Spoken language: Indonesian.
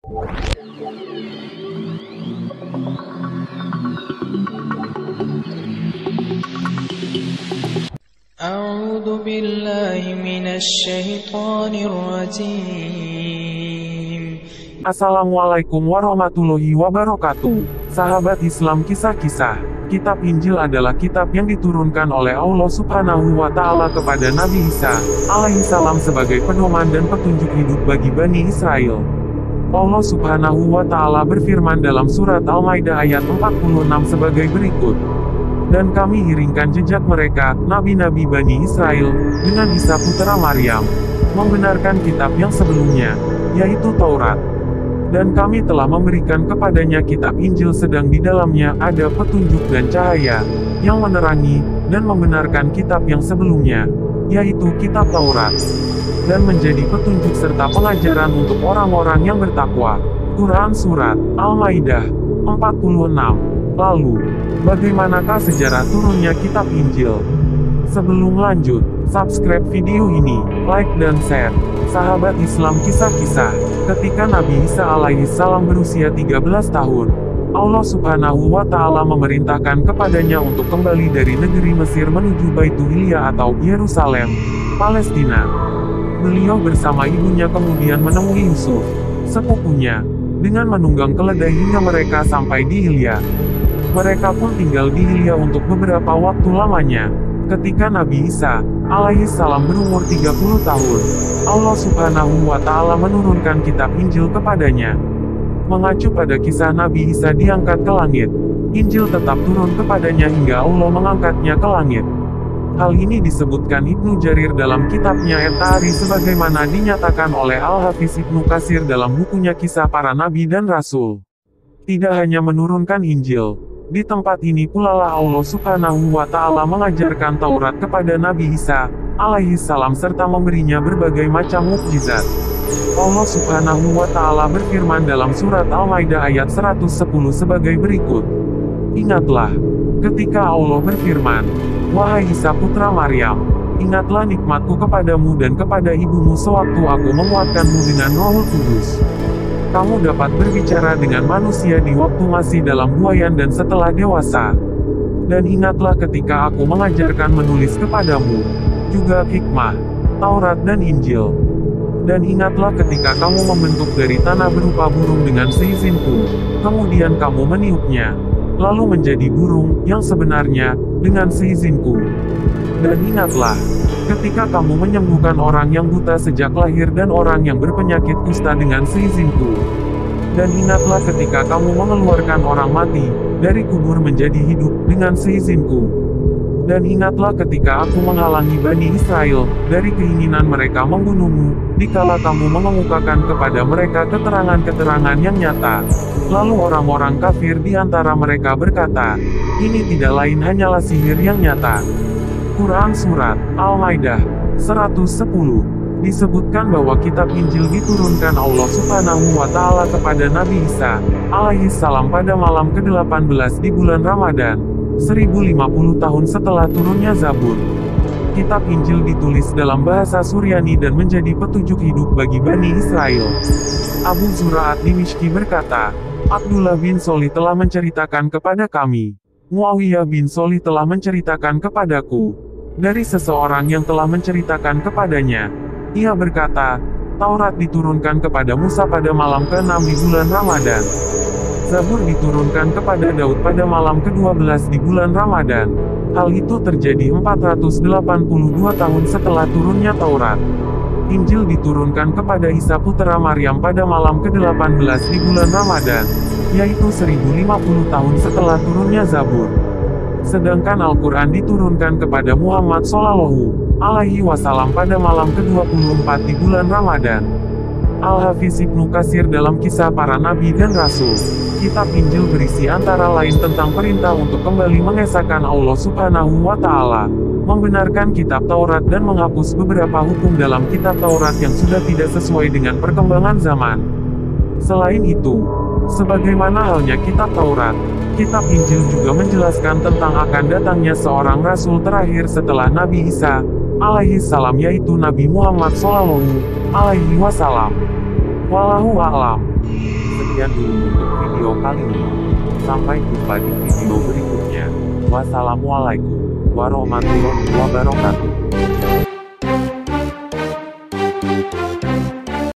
A'udzu billahi minasyaitonir rajim. Assalamualaikum warahmatullahi wabarakatuh. Sahabat Islam, kisah-kisah. Kitab Injil adalah kitab yang diturunkan oleh Allah Subhanahu wa Ta'ala kepada Nabi Isa alaihissalam sebagai pedoman dan petunjuk hidup bagi Bani Israel. Allah Subhanahu wa Ta'ala berfirman dalam surat Al-Maidah ayat 46 sebagai berikut. Dan kami iringkan jejak mereka, nabi-nabi Bani Israel, dengan Isa putra Maryam, membenarkan kitab yang sebelumnya, yaitu Taurat. Dan kami telah memberikan kepadanya kitab Injil, sedang di dalamnya ada petunjuk dan cahaya, yang menerangi, dan membenarkan kitab yang sebelumnya, yaitu kitab Taurat. Dan menjadi petunjuk serta pengajaran untuk orang-orang yang bertakwa. Quran Surat Al-Maidah 46. Lalu, bagaimanakah sejarah turunnya kitab Injil? Sebelum lanjut, subscribe video ini, like dan share. Sahabat Islam, kisah-kisah. Ketika Nabi Isa alaihissalam berusia 13 tahun, Allah Subhanahu wa Ta'ala memerintahkan kepadanya untuk kembali dari negeri Mesir menuju Baitulillah atau Yerusalem, Palestina. Beliau bersama ibunya kemudian menemui Yusuf, sepupunya, dengan menunggang keledai hingga mereka sampai di Ilya. Mereka pun tinggal di Ilya untuk beberapa waktu lamanya. Ketika Nabi Isa alaihissalam berumur 30 tahun, Allah Subhanahu wa Ta'ala menurunkan kitab Injil kepadanya. Mengacu pada kisah Nabi Isa diangkat ke langit, Injil tetap turun kepadanya hingga Allah mengangkatnya ke langit. Hal ini disebutkan Ibnu Jarir dalam kitabnya At-Tarikh sebagaimana dinyatakan oleh Al-Hafiz Ibnu Katsir dalam bukunya Kisah Para Nabi dan Rasul. Tidak hanya menurunkan Injil, di tempat ini pula lah Allah Subhanahu wa Ta'ala mengajarkan Taurat kepada Nabi Isa alaihissalam serta memberinya berbagai macam mukjizat. Allah Subhanahu wa Ta'ala berfirman dalam surat Al-Maidah ayat 110 sebagai berikut. Ingatlah, ketika Allah berfirman, wahai Isa putra Maryam, ingatlah nikmatku kepadamu dan kepada ibumu sewaktu aku menguatkanmu dengan Rohul Kudus. Kamu dapat berbicara dengan manusia di waktu masih dalam buayan dan setelah dewasa. Dan ingatlah ketika aku mengajarkan menulis kepadamu, juga hikmah, Taurat dan Injil. Dan ingatlah ketika kamu membentuk dari tanah berupa burung dengan seizinku, kemudian kamu meniupnya, lalu menjadi burung yang sebenarnya, dengan seizinku. Dan ingatlah, ketika kamu menyembuhkan orang yang buta sejak lahir dan orang yang berpenyakit kusta dengan seizinku. Dan ingatlah ketika kamu mengeluarkan orang mati dari kubur menjadi hidup dengan seizinku. Dan ingatlah ketika aku menghalangi Bani Israel dari keinginan mereka membunuhmu, dikala kamu mengemukakan kepada mereka keterangan-keterangan yang nyata. Lalu orang-orang kafir di antara mereka berkata, ini tidak lain hanyalah sihir yang nyata. Quran Surat Al-Maidah 110 disebutkan bahwa kitab Injil diturunkan Allah Subhanahu wa Ta'ala kepada Nabi Isa alaihissalam pada malam ke-18 di bulan Ramadan, 1050 tahun setelah turunnya Zabur. Kitab Injil ditulis dalam bahasa Suryani dan menjadi petunjuk hidup bagi Bani Israel. Abu Zur'at Dimishki berkata, Abdullah bin Solih telah menceritakan kepada kami. Muawiyah bin Solih telah menceritakan kepadaku. Dari seseorang yang telah menceritakan kepadanya. Ia berkata, Taurat diturunkan kepada Musa pada malam ke-6 di bulan Ramadan. Zabur diturunkan kepada Daud pada malam ke-12 di bulan Ramadan. Hal itu terjadi 482 tahun setelah turunnya Taurat. Injil diturunkan kepada Isa putra Maryam pada malam ke-18 di bulan Ramadan, yaitu 1050 tahun setelah turunnya Zabur. Sedangkan Al-Quran diturunkan kepada Muhammad Shallallahu alaihi wasallam pada malam ke-24 di bulan Ramadan. Al-Hafiz Ibnu Katsir dalam Kisah Para Nabi dan Rasul. Kitab Injil berisi antara lain tentang perintah untuk kembali mengesahkan Allah Subhanahu wa Ta'ala, membenarkan kitab Taurat dan menghapus beberapa hukum dalam kitab Taurat yang sudah tidak sesuai dengan perkembangan zaman. Selain itu, sebagaimana halnya kitab Taurat, kitab Injil juga menjelaskan tentang akan datangnya seorang rasul terakhir setelah Nabi Isa alaihissalam, yaitu Nabi Muhammad Shallallahu alaihi wasallam. Wallahu a'lam. sekian dulu untuk video kali ini. Sampai jumpa di video berikutnya. Wassalamualaikum warahmatullahi wabarakatuh.